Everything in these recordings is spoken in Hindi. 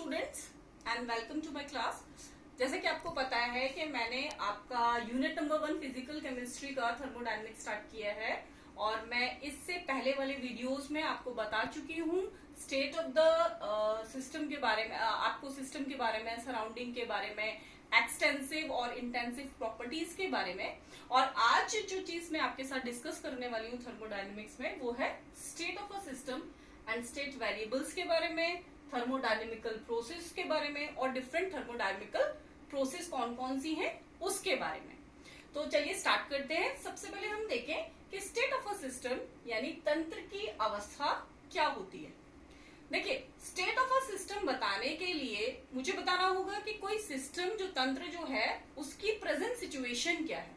Students and welcome to my class. जैसे कि आपको पता है कि मैंने आपका यूनिट नंबर 1 फिजिकल केमिस्ट्री का थर्मोडायनेमिक्स स्टार्ट किया है और मैं इससे पहले वाले वीडियोस में आपको बता चुकी हूँ स्टेट ऑफ द सिस्टम के बारे में, आपको सिस्टम के बारे में, सराउंडिंग के बारे में, एक्सटेंसिव और इंटेंसिव प्रॉपर्टीज के बारे में। और आज जो चीज मैं आपके साथ डिस्कस करने वाली हूँ थर्मोडायनेमिक्स में वो है state of a system and state variables के बारे में, थर्मोडायनेमिकल प्रोसेस के बारे में और डिफरेंट थर्मोडायनेमिकल प्रोसेस कौन कौन सी हैं उसके बारे में। तो चलिए स्टार्ट करते हैं। सबसे पहले हम देखें कि स्टेट ऑफ अ सिस्टम यानी तंत्र की अवस्था क्या होती है। देखिए, स्टेट ऑफ अ सिस्टम बताने के लिए मुझे बताना होगा कि कोई सिस्टम जो तंत्र जो है उसकी प्रेजेंट सिचुएशन क्या है।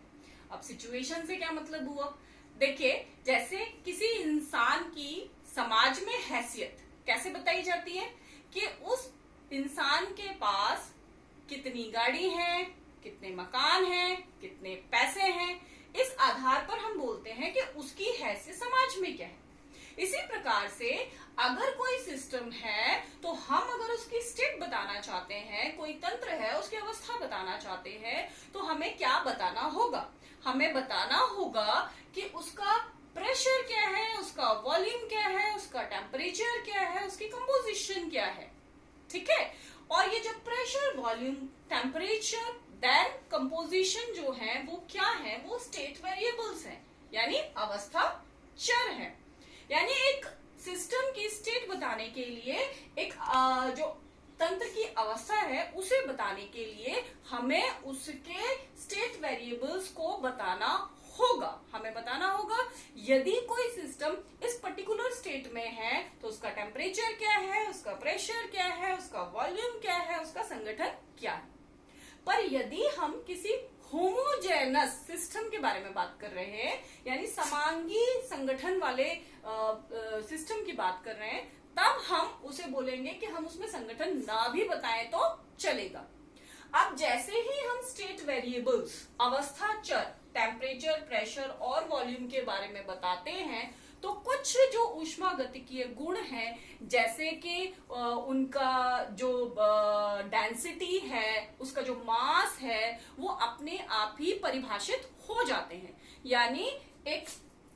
अब सिचुएशन से क्या मतलब हुआ, देखिए जैसे किसी इंसान की समाज में हैसियत कैसे बताई जाती है कि उस इंसान के पास कितनी गाड़ी है, कितने मकान हैं, कितने पैसे हैं, इस आधार पर हम बोलते हैं कि उसकी हैसियत समाज में क्या है। इसी प्रकार से अगर कोई सिस्टम है तो हम अगर उसकी स्टेट बताना चाहते हैं, कोई तंत्र है उसकी अवस्था बताना चाहते हैं, तो हमें क्या बताना होगा, हमें बताना होगा कि उसका प्रेशर क्या है, उसका वॉल्यूम क्या है, उसका टेम्परेचर क्या है, उसकी कंपोजिशन क्या है। ठीक है, और ये जब pressure, volume, temperature then composition जो है वो क्या है, वो स्टेट वेरिएबल्स हैं, यानी अवस्था चर है। यानी एक सिस्टम की स्टेट बताने के लिए एक जो तंत्र की अवस्था है उसे बताने के लिए हमें उसके स्टेट वेरिएबल्स को बताना होगा। हमें बताना होगा यदि कोई सिस्टम इस पर्टिकुलर स्टेट में है तो उसका टेम्परेचर क्या है, उसका प्रेशर क्या है, उसका वॉल्यूम क्या है, उसका संगठन क्या है। पर यदि हम किसी होमोजेनस सिस्टम के बारे में बात कर रहे हैं, यानी समांगी संगठन वाले सिस्टम की बात कर रहे हैं, तब हम उसे बोलेंगे कि हम उसमें संगठन ना भी बताएं तो चलेगा। अब जैसे ही हम स्टेट वेरिएबल्स, अवस्था चर, टेम्परेचर, प्रेशर और वॉल्यूम के बारे में बताते हैं तो कुछ जो ऊष्मागतिकीय गुण हैं, जैसे कि उनका जो डेंसिटी है, उसका जो मास है, वो अपने आप ही परिभाषित हो जाते हैं। यानी एक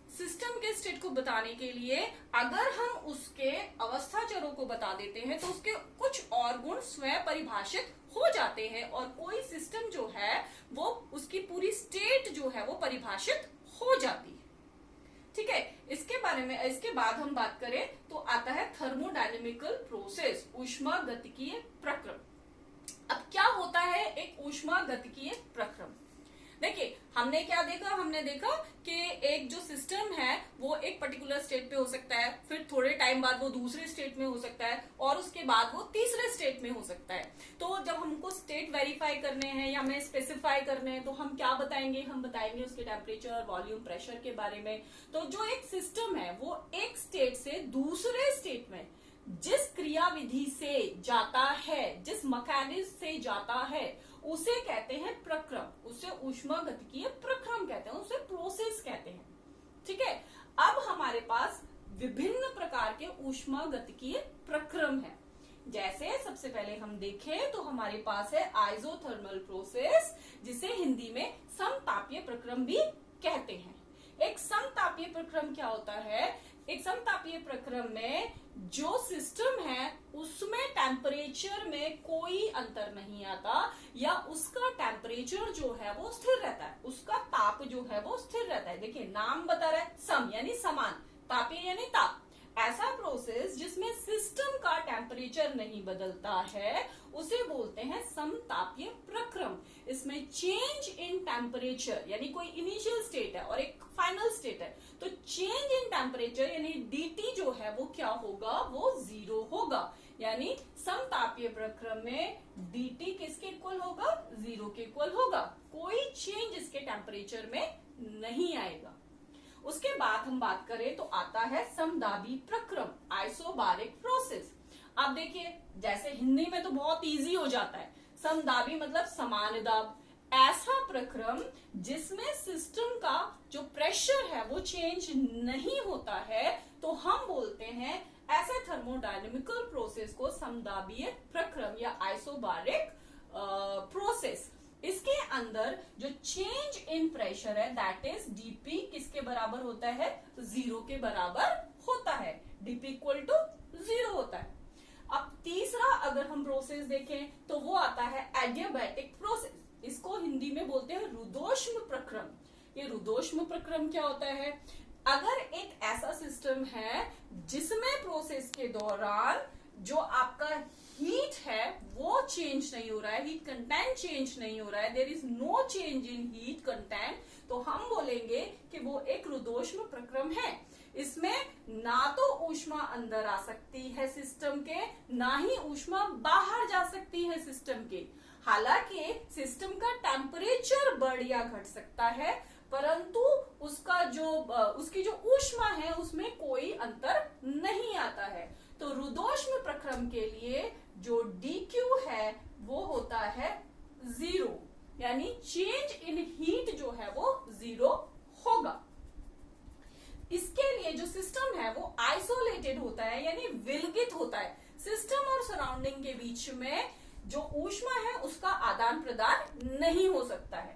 सिस्टम के स्टेट को बताने के लिए अगर हम उसके अवस्था चरों को बता देते हैं तो उसके कुछ और गुण स्वयं परिभाषित हो जाते हैं और कोई सिस्टम जो है वो उसकी पूरी स्टेट जो है वो परिभाषित हो जाती है। ठीक है, इसके बारे में, इसके बाद हम बात करें तो आता है थर्मोडायनेमिकल प्रोसेस, ऊष्मागतिकीय प्रक्रम। अब क्या होता है एक ऊष्मागतिकीय प्रक्रम। देखिए हमने क्या देखा, हमने देखा कि एक जो सिस्टम है वो एक पर्टिकुलर स्टेट पे हो सकता है, फिर थोड़े टाइम बाद वो दूसरे स्टेट में हो सकता है और उसके बाद वो तीसरे स्टेट में हो सकता है। तो जब हमको स्टेट वेरीफाई करने हैं या हमें स्पेसिफाई करने हैं तो हम क्या बताएंगे, हम बताएंगे उसके टेम्परेचर, वॉल्यूम, प्रेशर के बारे में। तो जो एक सिस्टम है वो एक स्टेट से दूसरे स्टेट में जिस क्रिया विधि से जाता है, जिस मैकेनिज्म से जाता है, उसे कहते हैं प्रक्रम, उसे ऊष्मागतिकीय प्रक्रम कहते हैं, उसे प्रोसेस कहते हैं। ठीक है, अब हमारे पास विभिन्न प्रकार के ऊष्मागतिकीय प्रक्रम है। जैसे सबसे पहले हम देखें तो हमारे पास है आइसोथर्मल प्रोसेस, जिसे हिंदी में समतापीय प्रक्रम भी कहते हैं। एक समतापीय प्रक्रम क्या होता है, एक समतापीय प्रक्रम में जो सिस्टम है उसमें टेम्परेचर में कोई अंतर नहीं आता या उसका टेम्परेचर जो है वो स्थिर रहता है, उसका ताप जो है वो स्थिर रहता है। देखिए नाम बता रहा है सम यानी समान, तापीय यानी ताप। ऐसा प्रोसेस जिसमें सिस्टम का टेम्परेचर नहीं बदलता है उसे बोलते हैं समतापीय प्रक्रम। इसमें चेंज इन टेम्परेचर यानी कोई इनिशियल स्टेट है और एक फाइनल स्टेट है, तो चेंज इन टेम्परेचर यानी dt जो है वो क्या होगा, वो 0 होगा। यानी समतापीय प्रक्रम में dt किसके इक्वल होगा, 0 के इक्वल होगा, कोई चेंज इसके टेम्परेचर में नहीं आएगा। उसके बाद हम बात करें तो आता है समदाबी प्रक्रम, आइसोबारिक प्रोसेस। अब देखिए जैसे हिंदी में तो बहुत इजी हो जाता है, समदाबी मतलब समान दाब। ऐसा प्रक्रम जिसमें सिस्टम का जो प्रेशर है वो चेंज नहीं होता है तो हम बोलते हैं ऐसे थर्मोडायनेमिकल प्रोसेस को समदाबीय प्रक्रम या आइसोबारिक प्रोसेस, इसके अंदर जो चेंज इन प्रेशर है दैट इज डीपी किसके बराबर होता है, 0 के बराबर होता है, डीपी इक्वल टू 0 होता है। अब तीसरा अगर हम प्रोसेस देखें तो वो आता है एडियाबैटिक प्रोसेस, इसको हिंदी में बोलते हैं रुदोष्म प्रक्रम। ये रुदोष्म प्रक्रम क्या होता है, अगर एक ऐसा सिस्टम है जिसमें प्रोसेस के दौरान जो आपका हीट है वो चेंज नहीं हो रहा है, हीट कंटेंट चेंज नहीं हो रहा है, there is no change in heat content, तो हम बोलेंगे कि वो एक रुदोष्म प्रक्रम है। इसमें ना तो ऊष्मा अंदर आ सकती है सिस्टम के, ना ही ऊष्मा बाहर जा सकती है सिस्टम के। हालांकि सिस्टम का टेम्परेचर बढ़ या घट सकता है, परंतु उसकी जो ऊष्मा है उसमें कोई अंतर नहीं आता है। तो रुदोष्म प्रक्रम के लिए जो dQ है वो होता है 0, यानी चेंज इन हीट जो है वो 0 होगा। इसके लिए जो सिस्टम है वो आइसोलेटेड होता है, यानी विलगित होता है। सिस्टम और सराउंडिंग के बीच में जो ऊष्मा है उसका आदान प्रदान नहीं हो सकता है।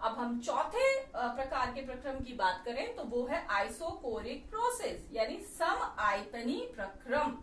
अब हम चौथे प्रकार के प्रक्रम की बात करें तो वो है आइसोकोरिक प्रोसेस, यानी समआयतनी प्रक्रम।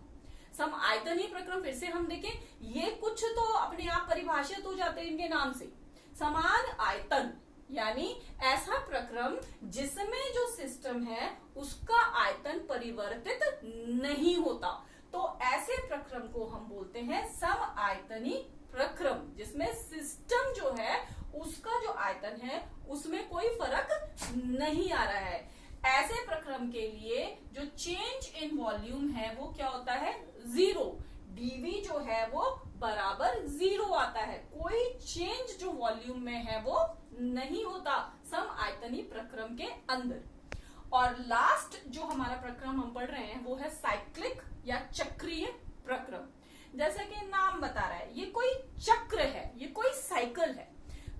समआयतनी प्रक्रम फिर से हम देखें, ये कुछ तो अपने आप परिभाषित हो जाते हैं इनके नाम से। समान आयतन यानी ऐसा प्रक्रम जिसमें जो सिस्टम है उसका आयतन परिवर्तित नहीं होता, तो ऐसे प्रक्रम को हम बोलते हैं समआयतनी प्रक्रम, जिसमें सिस्टम जो है उसका जो आयतन है उसमें कोई फर्क नहीं आ रहा है। ऐसे प्रक्रम के लिए जो चेंज इन वॉल्यूम है वो क्या होता है, 0, डीवी जो है वो बराबर 0 आता है, कोई चेंज जो वॉल्यूम में है वो नहीं होता समआयतनी प्रक्रम के अंदर। और लास्ट जो हमारा प्रक्रम हम पढ़ रहे हैं वो है साइक्लिक या चक्रीय प्रक्रम। जैसा कि नाम बता रहा है, ये कोई चक्र है, ये कोई साइकिल है।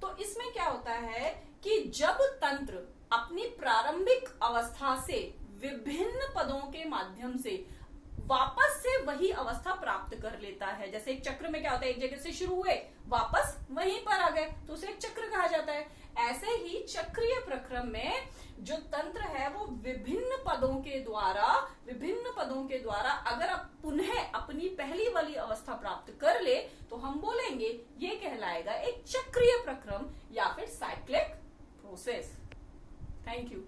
तो इसमें क्या होता है कि जब तंत्र अपनी प्रारंभिक अवस्था से विभिन्न पदों के माध्यम से वापस से वही अवस्था प्राप्त कर लेता है, जैसे एक चक्र में क्या होता है, एक जगह से शुरू हुए वापस वहीं पर आ गए तो उसे एक चक्र कहा जाता है। ऐसे ही चक्रीय प्रक्रम में जो तंत्र है वो विभिन्न पदों के द्वारा अगर आप पुनः अपनी पहली वाली अवस्था प्राप्त कर ले तो हम बोलेंगे ये कहलाएगा एक चक्रीय प्रक्रम या फिर साइक्लिक प्रोसेस। Thank you.